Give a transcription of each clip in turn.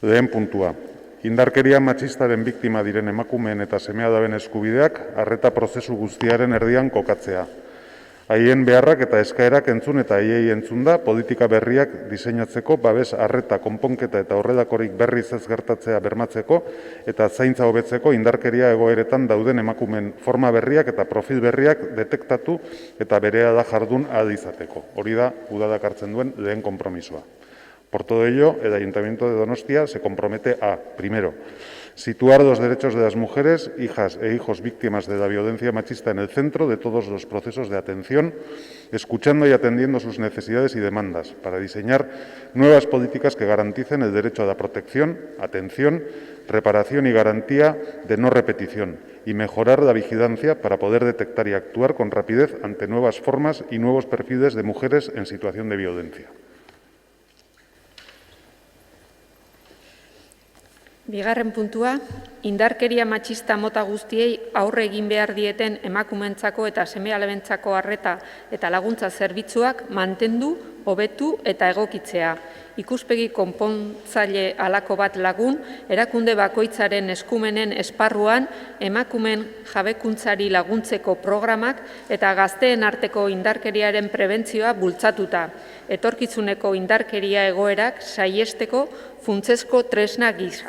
Lehen puntua. Indarkeria matxistaren biktima diren emakumeen eta seme-alaben eskubideak arreta prozesu guztiaren erdian kokatzea. Haien beharrak eta eskaerak entzun eta haiei entzunda politika berriak diseinatzeko, babes arreta konponketa eta horrelakorik berriz ez gertatzea bermatzeko eta zaintza hobetzeko indarkeria egoeretan dauden emakumeen forma berriak eta profil berriak detektatu eta berehala jardun ahal izateko. Hori da udadak hartzen duen lehen konpromisoa. Por todo ello, el Ayuntamiento de Donostia se compromete a, primero, situar los derechos de las mujeres, hijas e hijos víctimas de la violencia machista en el centro de todos los procesos de atención, escuchando y atendiendo sus necesidades y demandas, para diseñar nuevas políticas que garanticen el derecho a la protección, atención, reparación y garantía de no repetición, y mejorar la vigilancia para poder detectar y actuar con rapidez ante nuevas formas y nuevos perfiles de mujeres en situación de violencia. Bigarren puntua, indarkeria matxista mota guztiei aurre egin behar dieten emakumeentzako eta seme-alabentzako arreta eta laguntza zerbitzuak mantendu, hobetu eta egokitzea. Ikuspegi konpontzaile halako bat lagun, erakunde bakoitzaren eskumenen esparruan emakumeen jabekuntzari laguntzeko programak eta gazteen arteko indarkeriaren prebentzioa bultzatuta, etorkizuneko indarkeria egoerak saihesteko funtsezko tresna gisa.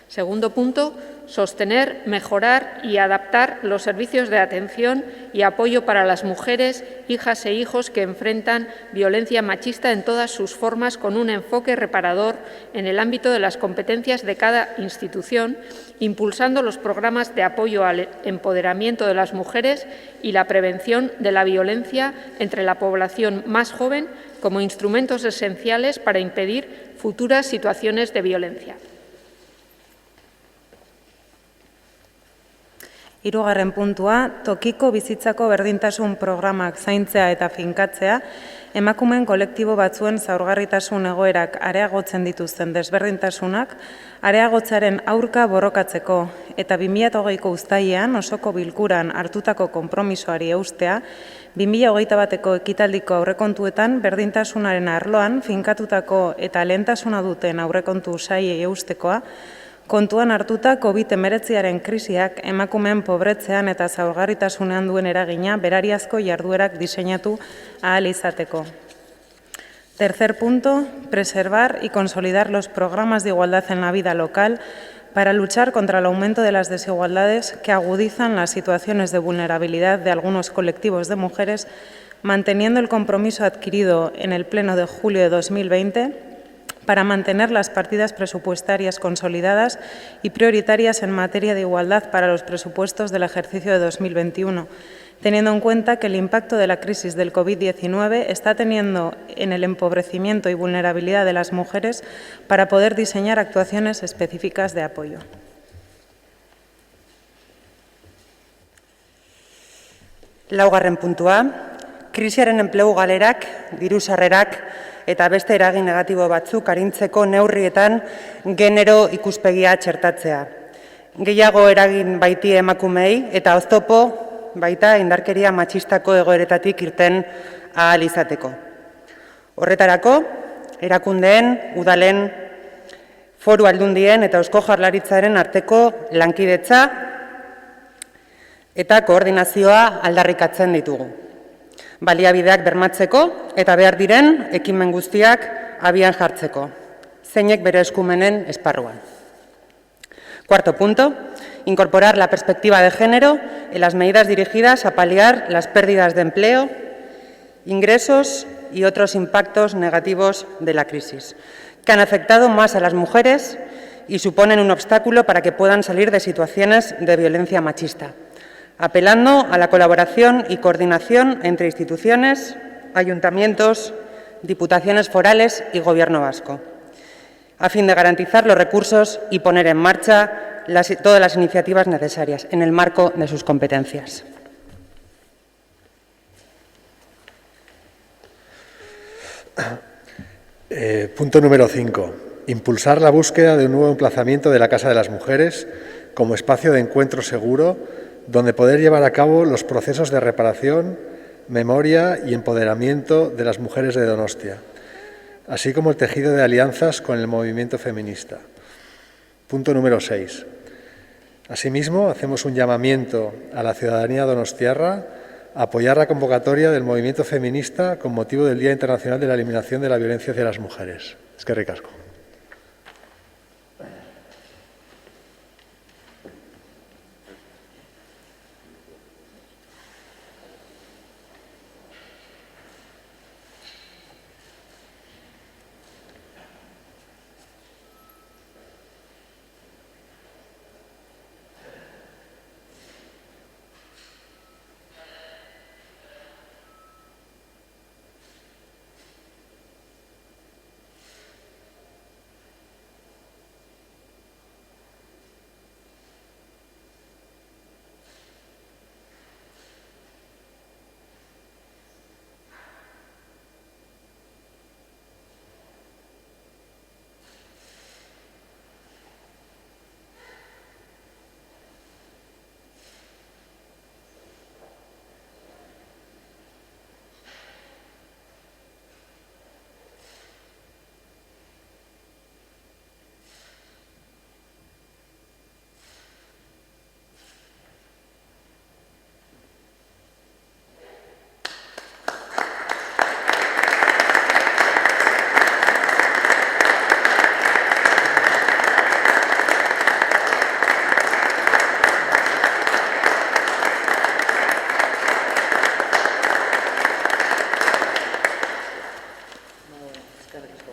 Segundo punto, sostener, mejorar y adaptar los servicios de atención y apoyo para las mujeres, hijas e hijos que enfrentan violencia machista en todas sus formas con un enfoque reparador en el ámbito de las competencias de cada institución, impulsando los programas de apoyo al empoderamiento de las mujeres y la prevención de la violencia entre la población más joven como instrumentos esenciales para impedir futuras situaciones de violencia. Hirugarren puntua, tokiko bizitzako berdintasun programak zaintzea eta finkatzea, emakumeen kolektibo batzuen zaurgarritasun egoerak areagotzen dituzten desberdintasunak, areagotzearen aurka borrokatzeko eta 2020ko uztailean osoko bilkuran hartutako konpromisoari eustea, 2021ko ekitaldiko aurrekontuetan berdintasunaren arloan finkatutako eta lehentasuna duten aurrekontu sailei eustekoa, kontuan hartuta COVID-19aren krisiak emakumeen pobretzean eta zaurgarritasunean duen eragina berariazko jarduerak diseinatu ahal izateko. Tercer punto, preservar y consolidar los programas de igualdad en la vida local para luchar contra el aumento de las desigualdades que agudizan las situaciones de vulnerabilidad de algunos colectivos de mujeres, manteniendo el compromiso adquirido en el Pleno de julio de 2020 para mantener las partidas presupuestarias consolidadas y prioritarias en materia de igualdad para los presupuestos del ejercicio de 2021, teniendo en cuenta que el impacto de la crisis del COVID-19 está teniendo en el empobrecimiento y vulnerabilidad de las mujeres para poder diseñar actuaciones específicas de apoyo. Laugarren puntua, krisiaren enplegu galerak, diru sarrerak eta beste eragin negatibo batzuk arintzeko neurrietan genero ikuspegia txertatzea. Gehiago eragin baiti emakumei eta oztopo baita indarkeria matxistako egoeretatik irten ahal izateko. Horretarako, erakundeen, udalen, foru aldundien eta Eusko Jaurlaritzaren arteko lankidetza eta koordinazioa aldarrikatzen ditugu. Baliabideak bermatzeko eta behar diren ekimen guztiak abian jartzeko, zeinek bere eskumenen esparruan. Cuarto punto, incorporar la perspectiva de género en las medidas dirigidas a paliar las pérdidas de empleo, ingresos y otros impactos negativos de la crisis, que han afectado más a las mujeres y suponen un obstáculo para que puedan salir de situaciones de violencia machista, apelando a la colaboración y coordinación entre instituciones, ayuntamientos, diputaciones forales y Gobierno vasco, a fin de garantizar los recursos y poner en marcha todas las iniciativas necesarias en el marco de sus competencias. Punto número 5. Impulsar la búsqueda de un nuevo emplazamiento de la Casa de las Mujeres como espacio de encuentro seguro donde poder llevar a cabo los procesos de reparación, memoria y empoderamiento de las mujeres de Donostia. así como el tejido de alianzas con el movimiento feminista. Punto número 6. Asimismo, hacemos un llamamiento a la ciudadanía donostiarra a apoyar la convocatoria del movimiento feminista con motivo del Día Internacional de la Eliminación de la Violencia hacia las Mujeres. Eskerrik asko. Eskerrik asko.